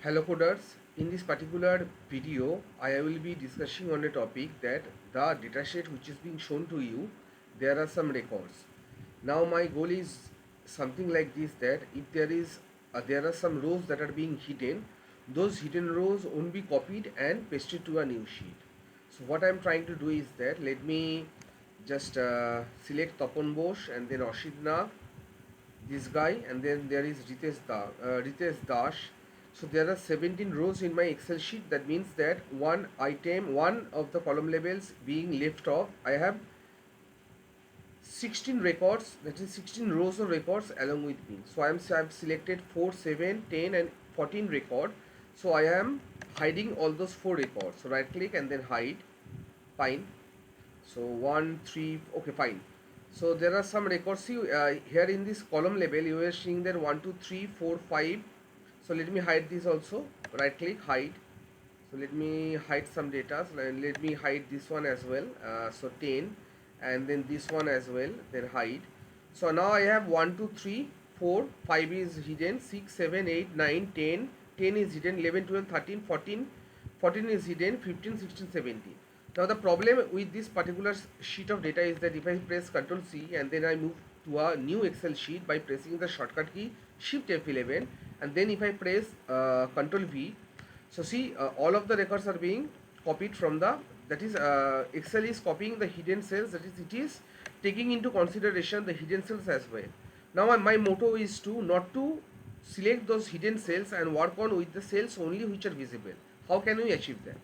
Hello coders, in this particular video I will be discussing on a topic that the dataset which is being shown to you, there are some records. Now my goal is something like this, that if there are some rows that are being hidden, those hidden rows won't be copied and pasted to a new sheet. So what I am trying to do is that let me just select Tapan Bose and then Ashid Nag, this guy, and then there is Ritesh Dash. So there are 17 rows in my Excel sheet. That means that one of the column labels being left off. I have 16 records, that is 16 rows of records along with me. So I've selected 4, 7, 10 and 14 record. So I am hiding all those 4 records. So right click and then hide. Fine. So 1, 3, okay, fine. So there are some records. See, here in this column label you are seeing there 1, 2, 3, 4, 5. So let me hide this also. Right click, hide. So let me hide some data. So let me hide this one as well. So 10, and then this one as well, then hide. So now I have 1, 2, 3, 4, 5 is hidden, 6, 7, 8, 9, 10, 10 is hidden, 11, 12, 13, 14, 14 is hidden, 15, 16, 17. Now the problem with this particular sheet of data is that if I press Ctrl C and then I move to a new Excel sheet by pressing the shortcut key Shift F11, and then if I press Ctrl V, so see, all of the records are being copied from the, that is Excel is copying the hidden cells, that is it is taking into consideration the hidden cells as well. Now my motto is to not to select those hidden cells and work on with the cells only which are visible. How can we achieve that?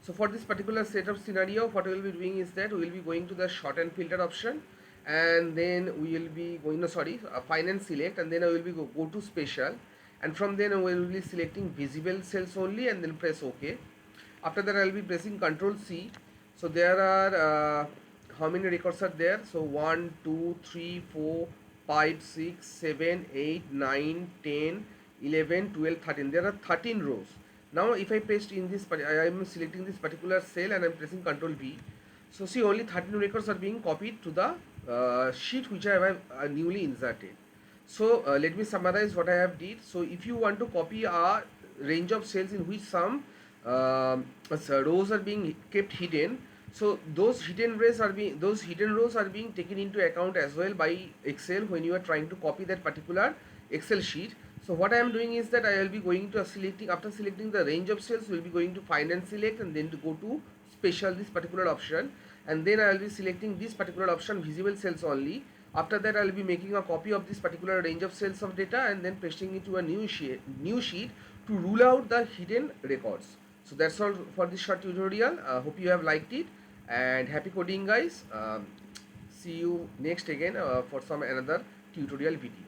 So for this particular set of scenario, what we will be doing is that we will be going to the sort and filter option, and then we will be going, no sorry, find and select, and then I will be go to special, and from then we will be selecting visible cells only and then press OK. After that I will be pressing Ctrl C. So there are how many records are there? So 1, 2, 3, 4, 5, 6, 7, 8, 9, 10, 11, 12, 13. There are 13 rows. Now if I paste in this, I am selecting this particular cell and I am pressing Ctrl V. So see, only 13 records are being copied to the sheet which I have newly inserted. So let me summarize what I have did. So if you want to copy a range of cells in which some rows are being kept hidden, so those hidden rows are being taken into account as well by Excel when you are trying to copy that particular Excel sheet. So what I am doing is that I will be going to selecting, after selecting the range of cells, we will be going to find and select, and then to go to special, this particular option, and then I will be selecting this particular option, visible cells only. After that I will be making a copy of this particular range of cells of data and then pasting it to a new sheet to rule out the hidden records. So that's all for this short tutorial. Hope you have liked it, and happy coding guys. See you next again for some another tutorial video.